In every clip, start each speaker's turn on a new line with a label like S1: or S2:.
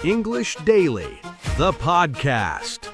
S1: English Daily, the podcast.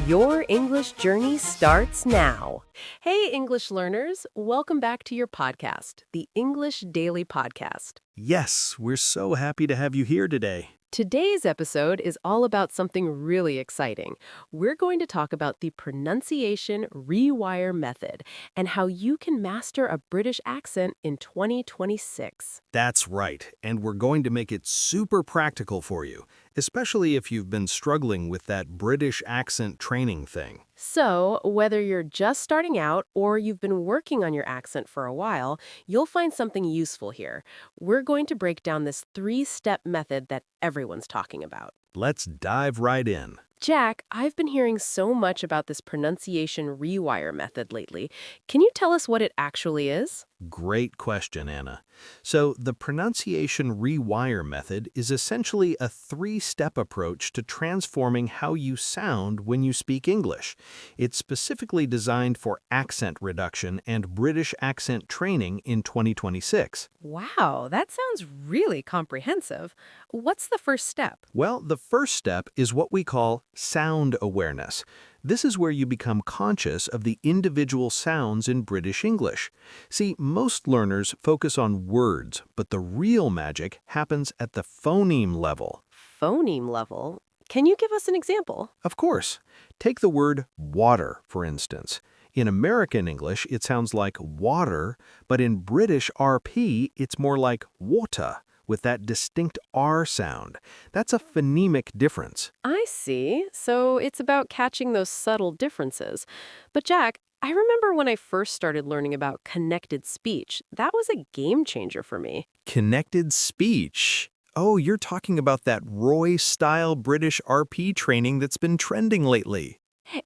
S2: Your English journey starts now. Hey, English learners. Welcome back to your podcast, the English Daily Podcast.
S1: Yes, we're so happy to have you here today.
S2: Today's episode is all about something really exciting. We're going to talk about the Pronunciation Rewire Method and how you can master a British accent in 2026.
S1: That's right, and we're going to make it super practical for you, especially if you've been struggling with that British accent training thing.
S2: So, whether you're just starting out or you've been working on your accent for a while, you'll find something useful here. We're going to break down this 3-step method that everyone's talking about.
S1: Let's dive right in.
S2: Jack, I've been hearing so much about this pronunciation rewire method lately. Can you tell us what it actually is?
S1: Great question, Anna. So, the Pronunciation Rewire Method is essentially a 3-step approach to transforming how you sound when you speak English. It's specifically designed for accent reduction and British accent training in 2026.
S2: Wow, that sounds really comprehensive. What's the first step?
S1: Well, the first step is what we call sound awareness. This is where you become conscious of the individual sounds in British English. See, most learners focus on words, but the real magic happens at the phoneme level.
S2: Phoneme level? Can you give us an example?
S1: Of course. Take the word water, for instance. In American English, it sounds like water, but in British RP, it's more like water, with that distinct R sound. That's a phonemic difference.
S2: I see. So it's about catching those subtle differences. But Jack, I remember when I first started learning about connected speech. That was a game changer for me.
S1: Connected speech. Oh, you're talking about that Roy-style British RP training that's been trending lately.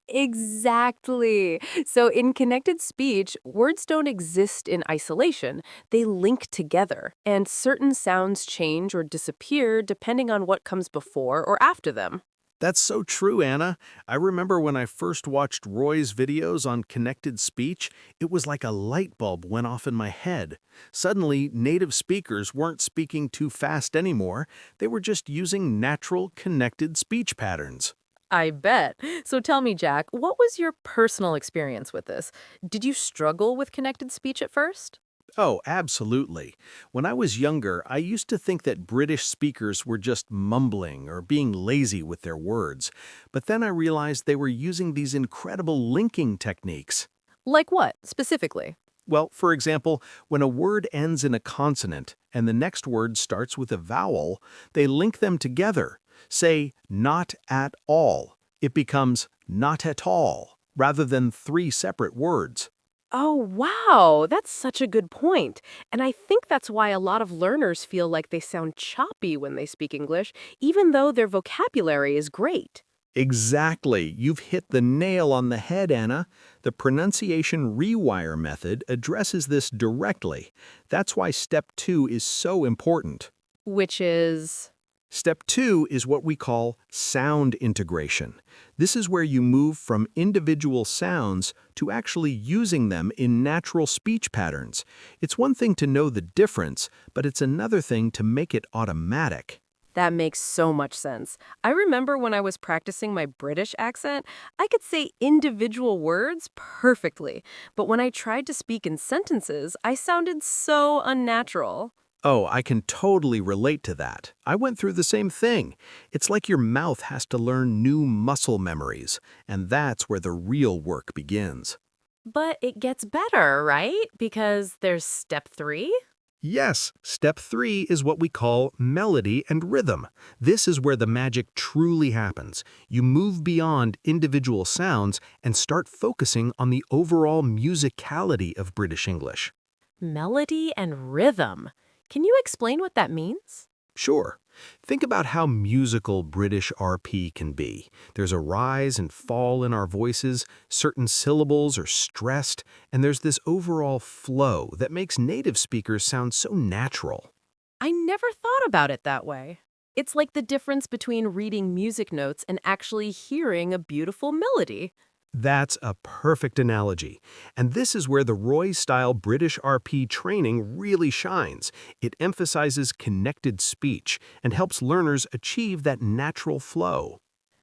S2: Exactly. So in connected speech, words don't exist in isolation. They link together, and certain sounds change or disappear depending on what comes before or after them.
S1: That's so true, Anna. I remember when I first watched Roy's videos on connected speech, it was like a light bulb went off in my head. Suddenly, native speakers weren't speaking too fast anymore. They were just using natural connected speech patterns.
S2: I bet. So tell me, Jack, what was your personal experience with this? Did you struggle with connected speech at first?
S1: Oh, absolutely. When I was younger, I used to think that British speakers were just mumbling or being lazy with their words. But then I realized they were using these incredible linking techniques.
S2: Like what, specifically?
S1: Well, for example, when a word ends in a consonant and the next word starts with a vowel, they link them together. Say, not at all. It becomes not at all, rather than 3 separate words.
S2: Oh, wow, that's such a good point. And I think that's why a lot of learners feel like they sound choppy when they speak English, even though their vocabulary is great.
S1: Exactly. You've hit the nail on the head, Anna. The Pronunciation Rewire Method addresses this directly. That's why Step 2 is so important.
S2: Which is...
S1: Step 2 is what we call sound integration. This is where you move from individual sounds to actually using them in natural speech patterns. It's one thing to know the difference, but it's another thing to make it automatic.
S2: That makes so much sense. I remember when I was practicing my British accent, I could say individual words perfectly. But when I tried to speak in sentences, I sounded so unnatural.
S1: Oh, I can totally relate to that. I went through the same thing. It's like your mouth has to learn new muscle memories, and that's where the real work begins.
S2: But it gets better, right? Because there's step 3?
S1: Yes, step 3 is what we call melody and rhythm. This is where the magic truly happens. You move beyond individual sounds and start focusing on the overall musicality of British English.
S2: Melody and rhythm. Can you explain what that means?
S1: Sure. Think about how musical British RP can be. There's a rise and fall in our voices, certain syllables are stressed, and there's this overall flow that makes native speakers sound so natural.
S2: I never thought about it that way. It's like the difference between reading music notes and actually hearing a beautiful melody.
S1: That's a perfect analogy. And this is where the Roy-style British RP training really shines. It emphasizes connected speech and helps learners achieve that natural flow.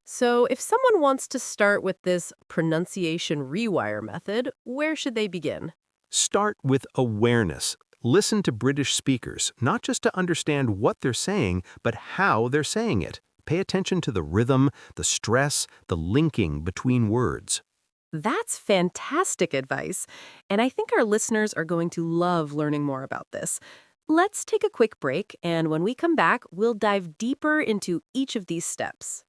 S2: So, if someone wants to start with this pronunciation rewire method, where should they begin?
S1: Start with awareness. Listen to British speakers, not just to understand what they're saying, but how they're saying it. Pay attention to the rhythm, the stress, the linking between words.
S2: That's fantastic advice, and I think our listeners are going to love learning more about this. Let's take a quick break, and when we come back, we'll dive deeper into each of these steps.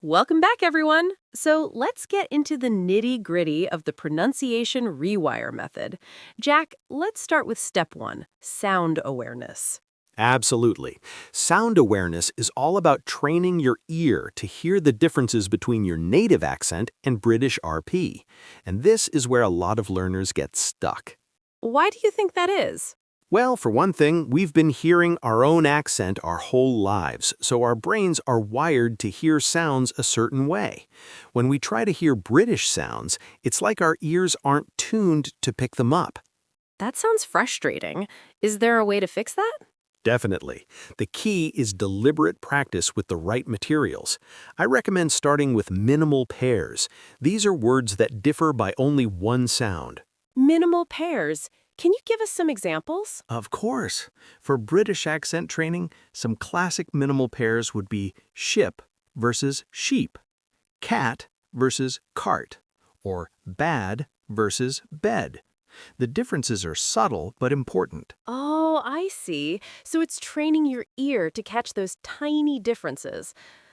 S2: Welcome back, everyone! So let's get into the nitty-gritty of the pronunciation rewire method. Jack, let's start with step one, sound awareness.
S1: Absolutely. Sound awareness is all about training your ear to hear the differences between your native accent and British RP. And this is where a lot of learners get stuck.
S2: Why do you think that is?
S1: Well, for one thing, we've been hearing our own accent our whole lives, so our brains are wired to hear sounds a certain way. When we try to hear British sounds, it's like our ears aren't tuned to pick them up.
S2: That sounds frustrating. Is there a way to fix that?
S1: Definitely. The key is deliberate practice with the right materials. I recommend starting with minimal pairs. These are words that differ by only one sound.
S2: Minimal pairs. Can you give us some examples?
S1: Of course. For British accent training, some classic minimal pairs would be ship versus sheep, cat versus cart, or bad versus bed. The differences are subtle but important.
S2: Oh, I see. So it's training your ear to catch those tiny differences.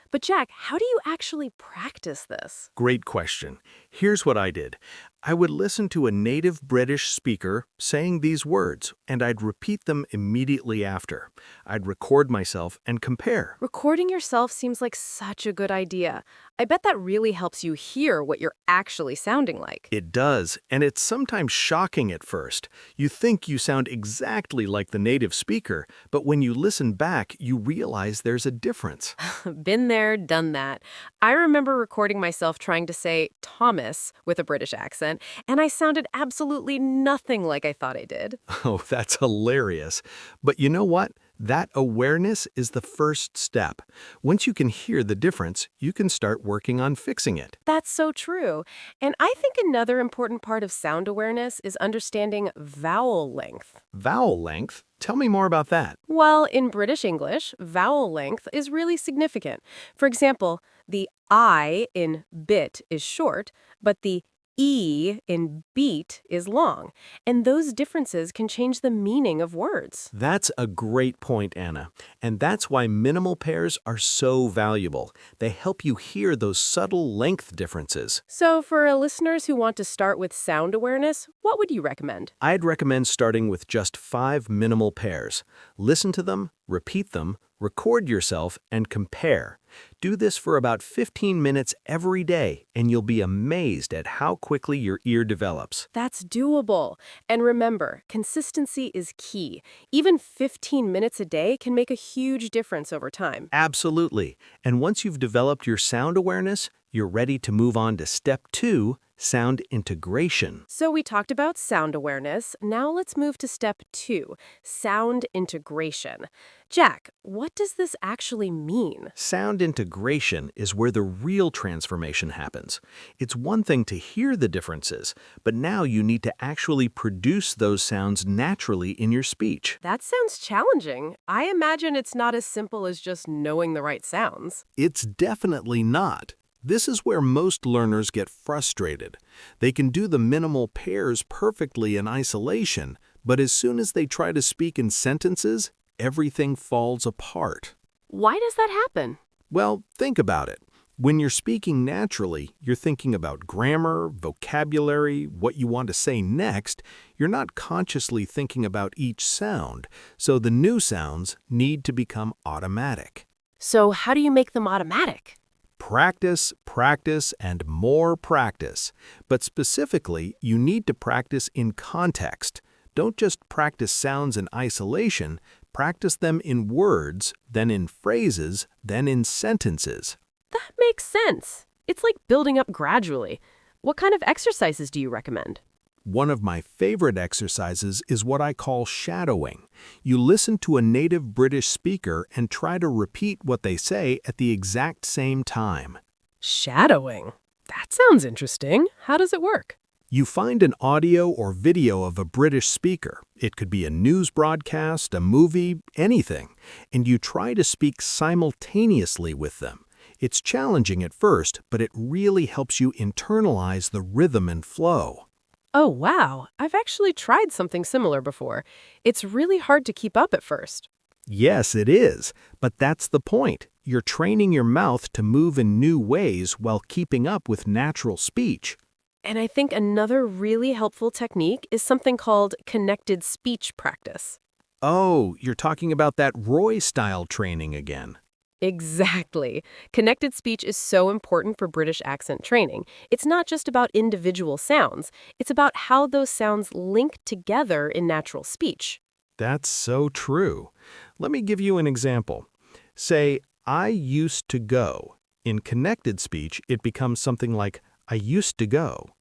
S2: But Jack, how do you actually practice this?
S1: Great question. Here's what I did. I would listen to a native British speaker saying these words, and I'd repeat them immediately after. I'd record myself and compare.
S2: Recording yourself seems like such a good idea. I bet that really helps you hear what you're actually sounding like.
S1: It does, and it's sometimes shocking at first. You think you sound exactly like the native speaker, but when you listen back, you realize there's a difference.
S2: Been there, done that. I remember recording myself trying to say Thomas with a British accent, and I sounded absolutely nothing like I thought I did.
S1: Oh, that's hilarious. But you know what? That awareness is the first step. Once you can hear the difference, you can start working on fixing it.
S2: That's so true. And I think another important part of sound awareness is understanding vowel length.
S1: Vowel length? Tell me more about that.
S2: Well, in British English, vowel length is really significant. For example, the I in bit is short, but the E in beat is long, and those differences can change the meaning of words.
S1: That's a great point, Anna. And that's why minimal pairs are so valuable. They help you hear those subtle length differences.
S2: So for listeners who want to start with sound awareness, what would you recommend?
S1: I'd recommend starting with just 5 minimal pairs. Listen to them, repeat them, record yourself, and compare. Do this for about 15 minutes every day, and you'll be amazed at how quickly your ear develops.
S2: That's doable. And remember, consistency is key. Even 15 minutes a day can make a huge difference over time.
S1: Absolutely. And once you've developed your sound awareness, you're ready to move on to step 2, sound integration.
S2: So we talked about sound awareness. Now let's move to step 2, sound integration. Jack, what does this actually mean?
S1: Sound integration is where the real transformation happens. It's one thing to hear the differences, but now you need to actually produce those sounds naturally in your speech.
S2: That sounds challenging. I imagine it's not as simple as just knowing the right sounds.
S1: It's definitely not. This is where most learners get frustrated. They can do the minimal pairs perfectly in isolation, but as soon as they try to speak in sentences, everything falls apart.
S2: Why does that happen?
S1: Well, think about it. When you're speaking naturally, you're thinking about grammar, vocabulary, what you want to say next. You're not consciously thinking about each sound, so the new sounds need to become automatic.
S2: So how do you make them automatic?
S1: Practice, practice, and more practice. But specifically, you need to practice in context. Don't just practice sounds in isolation, practice them in words, then in phrases, then in sentences.
S2: That makes sense. It's like building up gradually. What kind of exercises do you recommend?
S1: One of my favorite exercises is what I call shadowing. You listen to a native British speaker and try to repeat what they say at the exact same time.
S2: Shadowing. That sounds interesting. How does it work?
S1: You find an audio or video of a British speaker. It could be a news broadcast, a movie, anything. And you try to speak simultaneously with them. It's challenging at first, but it really helps you internalize the rhythm and flow.
S2: Oh, wow. I've actually tried something similar before. It's really hard to keep up at first.
S1: Yes, it is. But that's the point. You're training your mouth to move in new ways while keeping up with natural speech.
S2: And I think another really helpful technique is something called connected speech practice.
S1: Oh, you're talking about that Roy-style training again.
S2: Exactly. Connected speech is so important for British accent training. It's not just about individual sounds. It's about how those sounds link together in natural speech.
S1: That's so true. Let me give you an example. Say, I used to go. In connected speech, it becomes something like, I used to go.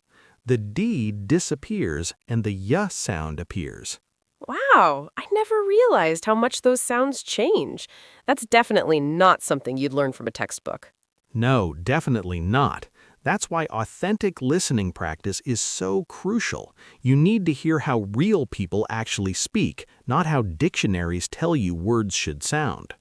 S1: The D disappears and the Y sound appears.
S2: Wow, I never realized how much those sounds change. That's definitely not something you'd learn from a textbook.
S1: No, definitely not. That's why authentic listening practice is so crucial. You need to hear how real people actually speak, not how dictionaries tell you words should sound.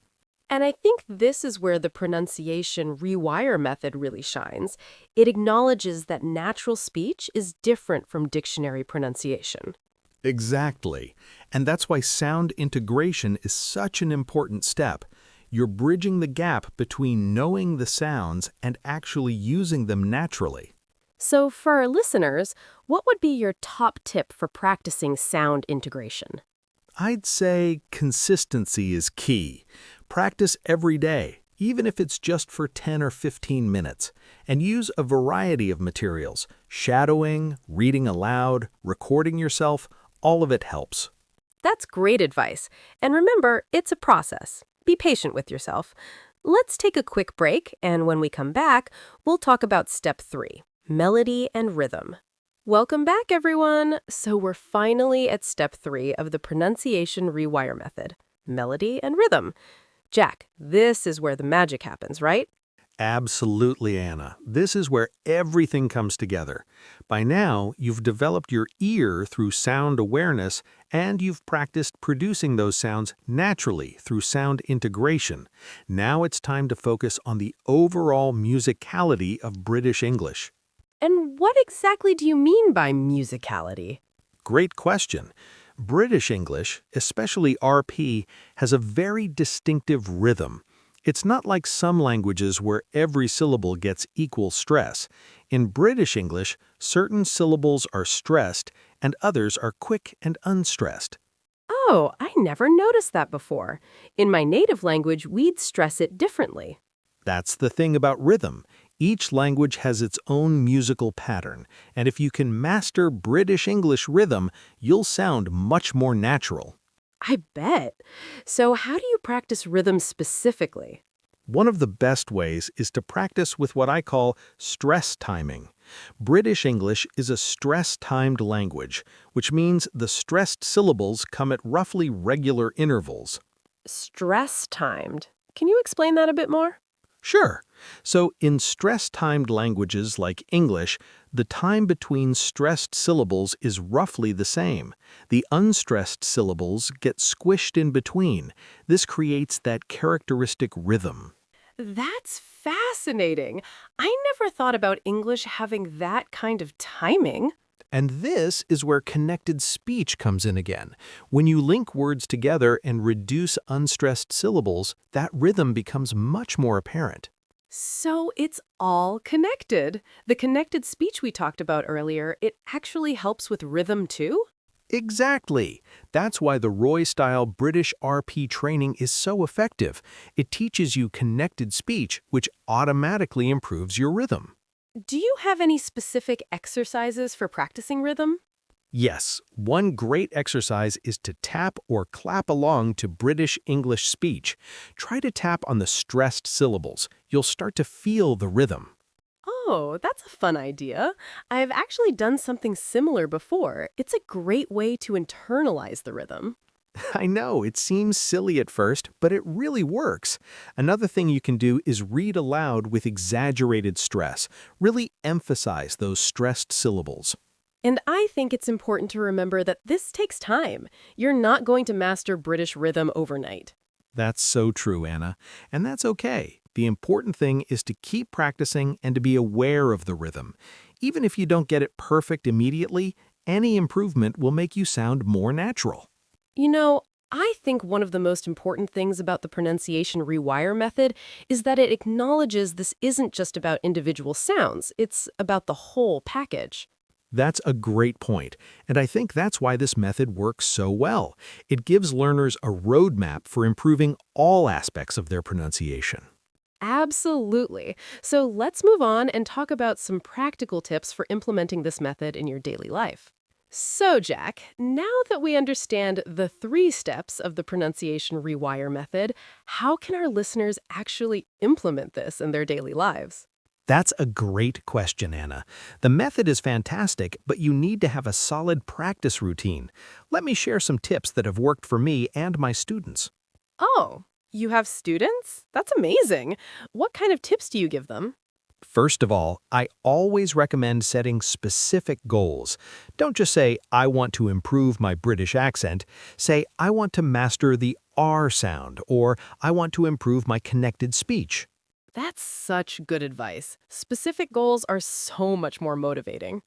S2: And I think this is where the pronunciation rewire method really shines. It acknowledges that natural speech is different from dictionary pronunciation.
S1: Exactly. And that's why sound integration is such an important step. You're bridging the gap between knowing the sounds and actually using them naturally.
S2: So for our listeners, what would be your top tip for practicing sound integration?
S1: I'd say consistency is key. Practice every day, even if it's just for 10 or 15 minutes, and use a variety of materials. Shadowing, reading aloud, recording yourself, all of it helps.
S2: That's great advice. And remember, it's a process. Be patient with yourself. Let's take a quick break, and when we come back, we'll talk about step 3, melody and rhythm. Welcome back, everyone. So we're finally at step 3 of the Pronunciation Rewire Method, melody and rhythm. Jack, this is where the magic happens, right?
S1: Absolutely, Anna. This is where everything comes together. By now, you've developed your ear through sound awareness, and you've practiced producing those sounds naturally through sound integration. Now it's time to focus on the overall musicality of British English.
S2: And what exactly do you mean by musicality?
S1: Great question. British English, especially RP, has a very distinctive rhythm. It's not like some languages where every syllable gets equal stress. In British English, certain syllables are stressed and others are quick and unstressed.
S2: Oh, I never noticed that before. In my native language, we'd stress it differently.
S1: That's the thing about rhythm. Each language has its own musical pattern, and if you can master British English rhythm, you'll sound much more natural.
S2: I bet. So how do you practice rhythm specifically?
S1: One of the best ways is to practice with what I call stress timing. British English is a stress-timed language, which means the stressed syllables come at roughly regular intervals.
S2: Stress-timed. Can you explain that a bit more?
S1: Sure. So in stress-timed languages like English, the time between stressed syllables is roughly the same. The unstressed syllables get squished in between. This creates that characteristic rhythm.
S2: That's fascinating. I never thought about English having that kind of timing.
S1: And this is where connected speech comes in again. When you link words together and reduce unstressed syllables, that rhythm becomes much more apparent.
S2: So it's all connected. The connected speech we talked about earlier, it actually helps with rhythm too?
S1: Exactly. That's why the Roy-style British RP training is so effective. It teaches you connected speech, which automatically improves your rhythm.
S2: Do you have any specific exercises for practicing rhythm?
S1: Yes, one great exercise is to tap or clap along to British English speech. Try to tap on the stressed syllables. You'll start to feel the rhythm.
S2: Oh, that's a fun idea. I've actually done something similar before. It's a great way to internalize the rhythm.
S1: I know, it seems silly at first, but it really works. Another thing you can do is read aloud with exaggerated stress. Really emphasize those stressed syllables.
S2: And I think it's important to remember that this takes time. You're not going to master British rhythm overnight.
S1: That's so true, Anna. And that's okay. The important thing is to keep practicing and to be aware of the rhythm. Even if you don't get it perfect immediately, any improvement will make you sound more natural.
S2: You know, I think one of the most important things about the pronunciation rewire method is that it acknowledges this isn't just about individual sounds, it's about the whole package.
S1: That's a great point, and I think that's why this method works so well. It gives learners a roadmap for improving all aspects of their pronunciation.
S2: Absolutely. So let's move on and talk about some practical tips for implementing this method in your daily life. So, Jack, now that we understand the 3 steps of the pronunciation rewire method, how can our listeners actually implement this in their daily lives?
S1: That's a great question, Anna. The method is fantastic, but you need to have a solid practice routine. Let me share some tips that have worked for me and my students.
S2: Oh, you have students? That's amazing. What kind of tips do you give them?
S1: First of all, I always recommend setting specific goals. Don't just say, I want to improve my British accent. Say, I want to master the R sound, or I want to improve my connected speech.
S2: That's such good advice. Specific goals are so much more motivating.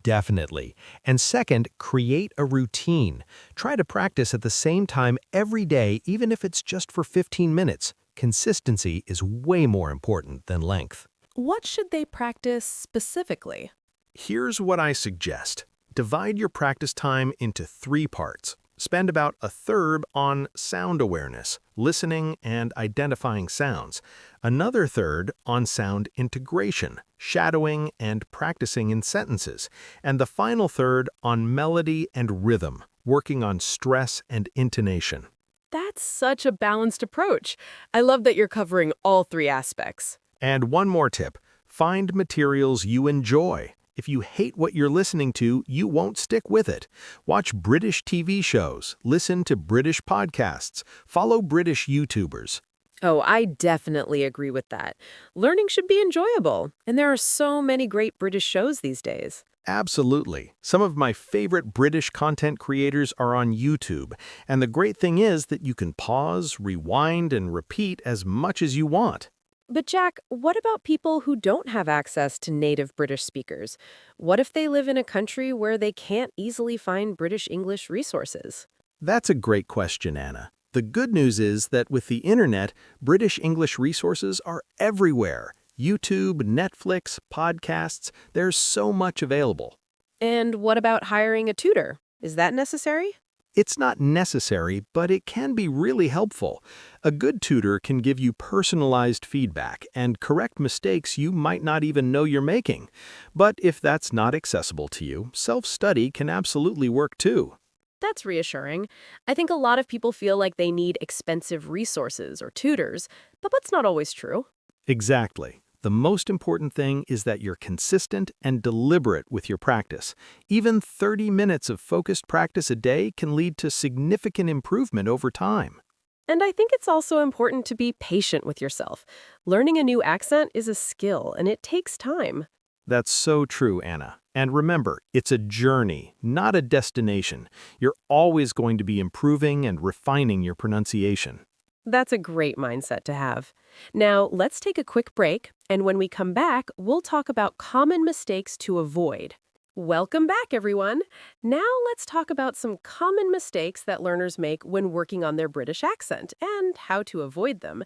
S1: Definitely. And second, create a routine. Try to practice at the same time every day, even if it's just for 15 minutes. Consistency is way more important than length.
S2: What should they practice specifically?
S1: Here's what I suggest. Divide your practice time into 3 parts. Spend about a third on sound awareness, listening and identifying sounds. Another third on sound integration, shadowing and practicing in sentences. And the final third on melody and rhythm, working on stress and intonation.
S2: That's such a balanced approach. I love that you're covering all 3 aspects.
S1: And one more tip, find materials you enjoy. If you hate what you're listening to, you won't stick with it. Watch British TV shows, listen to British podcasts, follow British YouTubers.
S2: Oh, I definitely agree with that. Learning should be enjoyable, and there are so many great British shows these days.
S1: Absolutely. Some of my favorite British content creators are on YouTube, and the great thing is that you can pause, rewind, and repeat as much as you want.
S2: But Jack, what about people who don't have access to native British speakers? What if they live in a country where they can't easily find British English resources?
S1: That's a great question, Anna. The good news is that with the internet, British English resources are everywhere. YouTube, Netflix, podcasts, there's so much available.
S2: And what about hiring a tutor? Is that necessary?
S1: It's not necessary, but it can be really helpful. A good tutor can give you personalized feedback and correct mistakes you might not even know you're making. But if that's not accessible to you, self-study can absolutely work too.
S2: That's reassuring. I think a lot of people feel like they need expensive resources or tutors, but that's not always true.
S1: Exactly. The most important thing is that you're consistent and deliberate with your practice. Even 30 minutes of focused practice a day can lead to significant improvement over time.
S2: And I think it's also important to be patient with yourself. Learning a new accent is a skill, and it takes time.
S1: That's so true, Anna. And remember, it's a journey, not a destination. You're always going to be improving and refining your pronunciation.
S2: That's a great mindset to have. Now, let's take a quick break, and when we come back, we'll talk about common mistakes to avoid. Welcome back, everyone. Now let's talk about some common mistakes that learners make when working on their British accent and how to avoid them.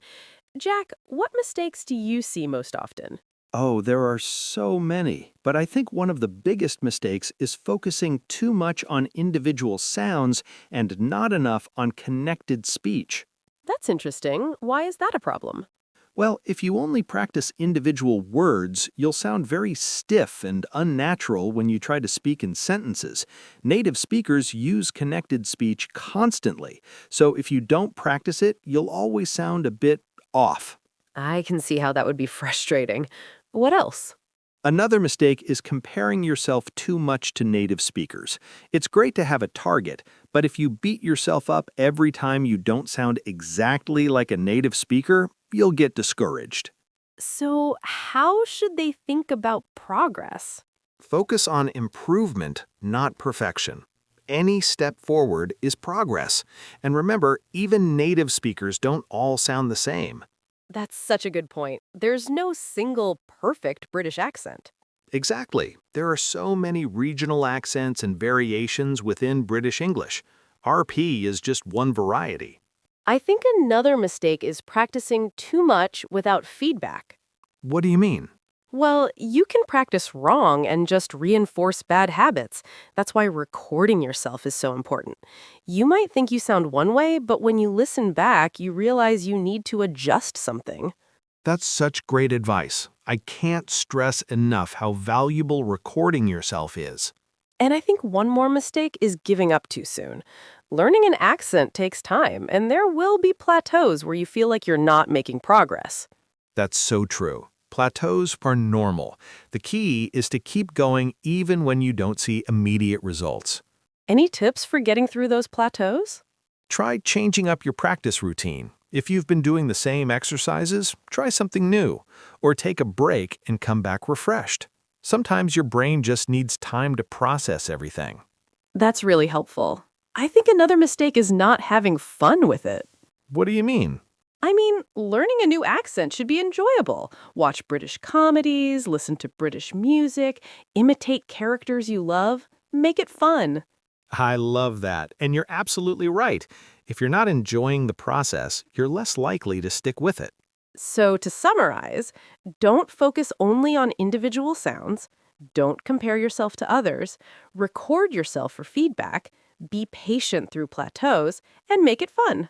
S2: Jack, what mistakes do you see most often?
S1: Oh, there are so many. But I think one of the biggest mistakes is focusing too much on individual sounds and not enough on connected speech.
S2: That's interesting. Why is that a problem?
S1: Well, if you only practice individual words, you'll sound very stiff and unnatural when you try to speak in sentences. Native speakers use connected speech constantly, so if you don't practice it, you'll always sound a bit off.
S2: I can see how that would be frustrating. What else?
S1: Another mistake is comparing yourself too much to native speakers. It's great to have a target, but if you beat yourself up every time you don't sound exactly like a native speaker, you'll get discouraged.
S2: So, how should they think about progress?
S1: Focus on improvement, not perfection. Any step forward is progress. And remember, even native speakers don't all sound the same.
S2: That's such a good point. There's no single perfect British accent.
S1: Exactly. There are so many regional accents and variations within British English. RP is just one variety.
S2: I think another mistake is practicing too much without feedback.
S1: What do you mean?
S2: Well, you can practice wrong and just reinforce bad habits. That's why recording yourself is so important. You might think you sound one way, but when you listen back, you realize you need to adjust something.
S1: That's such great advice. I can't stress enough how valuable recording yourself is.
S2: And I think one more mistake is giving up too soon. Learning an accent takes time, and there will be plateaus where you feel like you're not making progress.
S1: That's so true. Plateaus are normal. The key is to keep going even when you don't see immediate results.
S2: Any tips for getting through those plateaus?
S1: Try changing up your practice routine. If you've been doing the same exercises, try something new, or take a break and come back refreshed. Sometimes your brain just needs time to process everything.
S2: That's really helpful. I think another mistake is not having fun with it.
S1: What do you mean?
S2: I mean, learning a new accent should be enjoyable. Watch British comedies, listen to British music, imitate characters you love. Make it fun.
S1: I love that, and you're absolutely right. If you're not enjoying the process, you're less likely to stick with it.
S2: So, to summarize, don't focus only on individual sounds, don't compare yourself to others, record yourself for feedback, be patient through plateaus, and make it fun.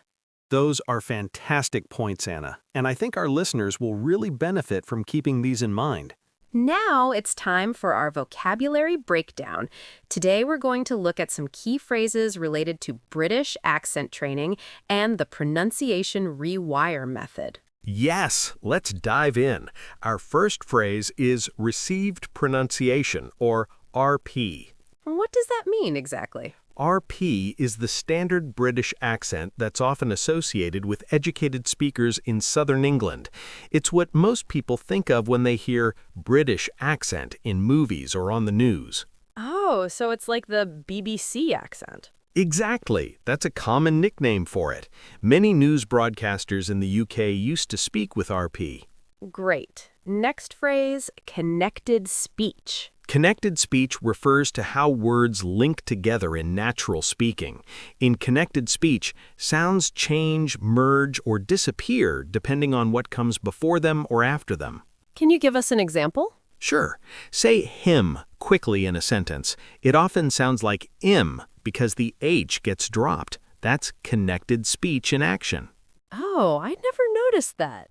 S1: Those are fantastic points, Anna, and I think our listeners will really benefit from keeping these in mind.
S3: Now it's time for our vocabulary breakdown. Today we're going to look at some key phrases related to British accent training and the Pronunciation Rewire Method.
S1: Yes, let's dive in. Our first phrase is received pronunciation, or RP.
S3: What does that mean exactly?
S1: RP is the standard British accent that's often associated with educated speakers in southern England. It's what most people think of when they hear British accent in movies or on the news.
S2: Oh, so it's like the BBC accent.
S1: Exactly. That's a common nickname for it. Many news broadcasters in the UK used to speak with RP.
S2: Great. Next phrase, connected speech.
S1: Connected speech refers to how words link together in natural speaking. In connected speech, sounds change, merge, or disappear depending on what comes before them or after them.
S2: Can you give us an example?
S1: Sure. Say him quickly in a sentence. It often sounds like im because the H gets dropped. That's connected speech in action.
S2: Oh, I never noticed that.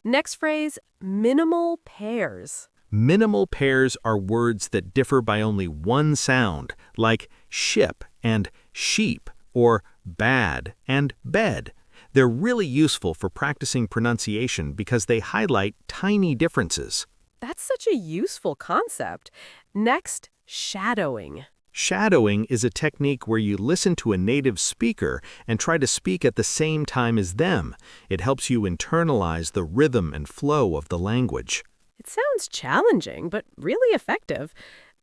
S2: Next phrase, minimal pairs.
S1: Minimal pairs are words that differ by only one sound, like ship and sheep, or bad and bed. They're really useful for practicing pronunciation because they highlight tiny differences.
S2: That's such a useful concept. Next, shadowing.
S1: Shadowing is a technique where you listen to a native speaker and try to speak at the same time as them. It helps you internalize the rhythm and flow of the language.
S2: It sounds challenging, but really effective.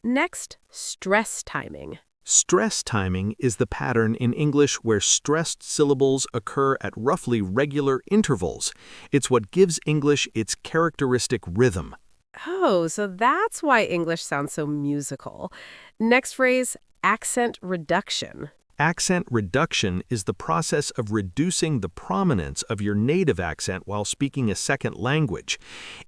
S2: Next, stress timing.
S1: Stress timing is the pattern in English where stressed syllables occur at roughly regular intervals. It's what gives English its characteristic rhythm.
S2: Oh, so that's why English sounds so musical. Next phrase, accent reduction.
S1: Accent reduction is the process of reducing the prominence of your native accent while speaking a second language.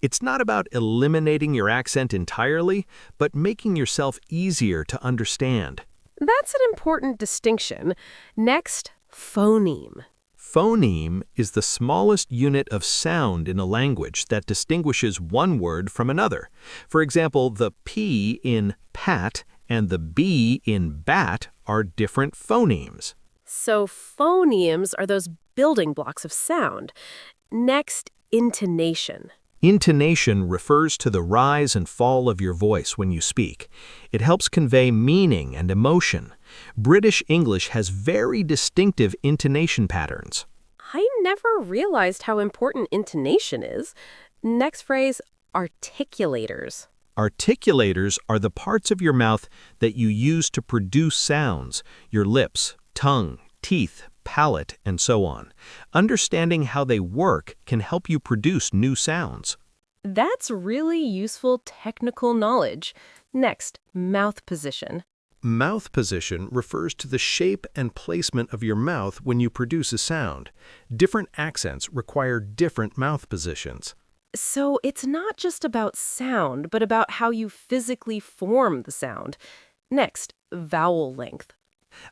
S1: It's not about eliminating your accent entirely, but making yourself easier to understand.
S2: That's an important distinction. Next, phoneme.
S1: Phoneme is the smallest unit of sound in a language that distinguishes one word from another. For example, the P in pat and the B in bat are different phonemes.
S2: So phonemes are those building blocks of sound. Next, intonation.
S1: Intonation refers to the rise and fall of your voice when you speak. It helps convey meaning and emotion. British English has very distinctive intonation patterns.
S2: I never realized how important intonation is. Next phrase, articulators.
S1: Articulators are the parts of your mouth that you use to produce sounds, your lips, tongue, teeth, palate, and so on. Understanding how they work can help you produce new sounds.
S2: That's really useful technical knowledge. Next, mouth position.
S1: Mouth position refers to the shape and placement of your mouth when you produce a sound. Different accents require different mouth positions.
S2: So it's not just about sound, but about how you physically form the sound. Next, vowel length.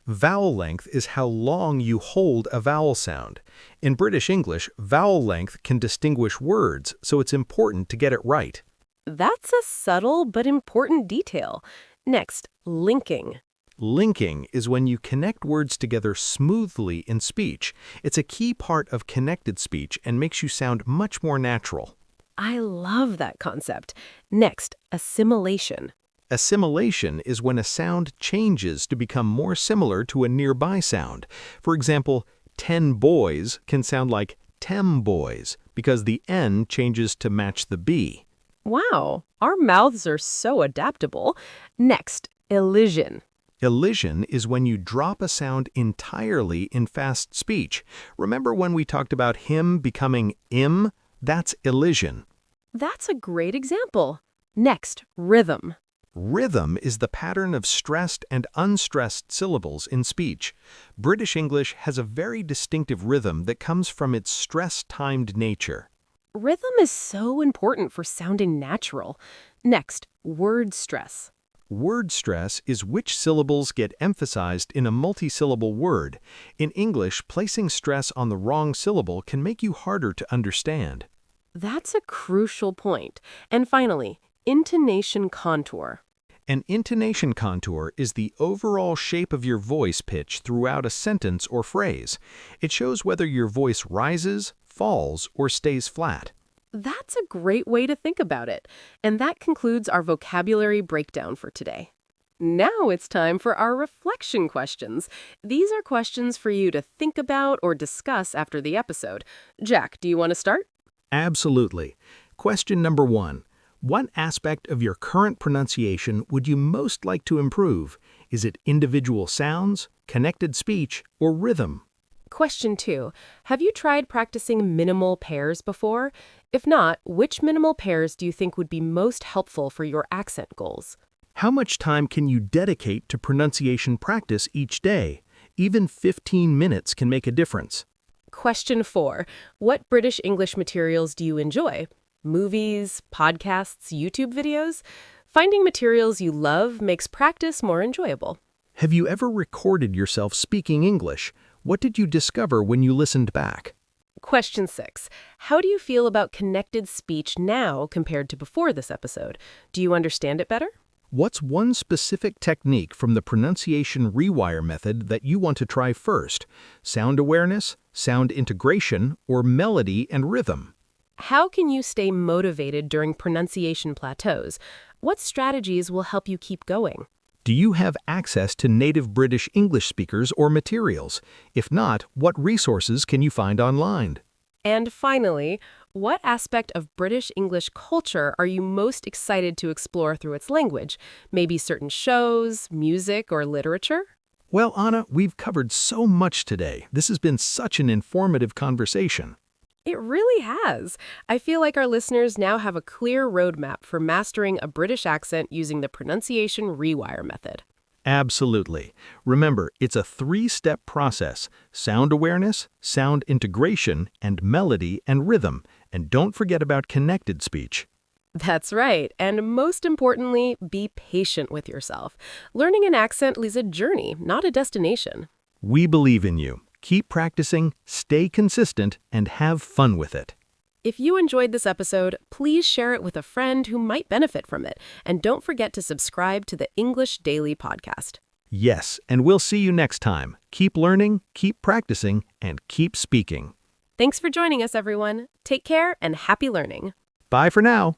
S1: Vowel length is how long you hold a vowel sound. In British English, vowel length can distinguish words, so it's important to get it right.
S2: That's a subtle but important detail. Next, linking.
S1: Linking is when you connect words together smoothly in speech. It's a key part of connected speech and makes you sound much more natural.
S2: I love that concept. Next, assimilation.
S1: Assimilation is when a sound changes to become more similar to a nearby sound. For example, 10 boys can sound like 'tem boys because the N changes to match the B.
S2: Wow, our mouths are so adaptable. Next, elision.
S1: Elision is when you drop a sound entirely in fast speech. Remember when we talked about him becoming im? That's elision.
S2: That's a great example. Next, rhythm.
S1: Rhythm is the pattern of stressed and unstressed syllables in speech. British English has a very distinctive rhythm that comes from its stress-timed nature.
S2: Rhythm is so important for sounding natural. Next, word stress.
S1: Word stress is which syllables get emphasized in a multisyllable word. In English, placing stress on the wrong syllable can make you harder to understand.
S2: That's a crucial point. And finally, intonation contour.
S1: An intonation contour is the overall shape of your voice pitch throughout a sentence or phrase. It shows whether your voice rises, falls, or stays flat.
S2: That's a great way to think about it. And that concludes our vocabulary breakdown for today. Now it's time for our reflection questions. These are questions for you to think about or discuss after the episode. Jack, do you want to start?
S1: Absolutely. Question number 1. What aspect of your current pronunciation would you most like to improve? Is it individual sounds, connected speech, or rhythm?
S2: Question 2. Have you tried practicing minimal pairs before? If not, which minimal pairs do you think would be most helpful for your accent goals?
S1: How much time can you dedicate to pronunciation practice each day? Even 15 minutes can make a difference.
S2: Question 4. What British English materials do you enjoy? Movies, podcasts, YouTube videos? Finding materials you love makes practice more enjoyable.
S1: Have you ever recorded yourself speaking English? What did you discover when you listened back?
S2: Question 6. How do you feel about connected speech now compared to before this episode? Do you understand it better?
S1: What's one specific technique from the Pronunciation Rewire Method that you want to try first? Sound awareness, sound integration, or melody and rhythm?
S2: How can you stay motivated during pronunciation plateaus? What strategies will help you keep going?
S1: Do you have access to native British English speakers or materials? If not, what resources can you find online?
S2: And finally, what aspect of British English culture are you most excited to explore through its language? Maybe certain shows, music, or literature?
S1: Well, Anna, we've covered so much today. This has been such an informative conversation.
S2: It really has. I feel like our listeners now have a clear roadmap for mastering a British accent using the Pronunciation Rewire Method.
S1: Absolutely. Remember, it's a 3-step process: sound awareness, sound integration, and melody and rhythm. And don't forget about connected speech.
S2: That's right. And most importantly, be patient with yourself. Learning an accent is a journey, not a destination.
S1: We believe in you. Keep practicing, stay consistent, and have fun with it.
S2: If you enjoyed this episode, please share it with a friend who might benefit from it. And don't forget to subscribe to the English Daily Podcast.
S1: Yes, and we'll see you next time. Keep learning, keep practicing, and keep speaking.
S2: Thanks for joining us, everyone. Take care and happy learning.
S1: Bye for now.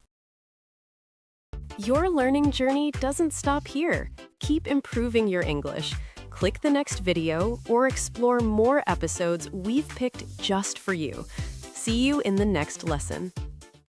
S2: Your learning journey doesn't stop here. Keep improving your English. Click the next video or explore more episodes we've picked just for you. See you in the next lesson.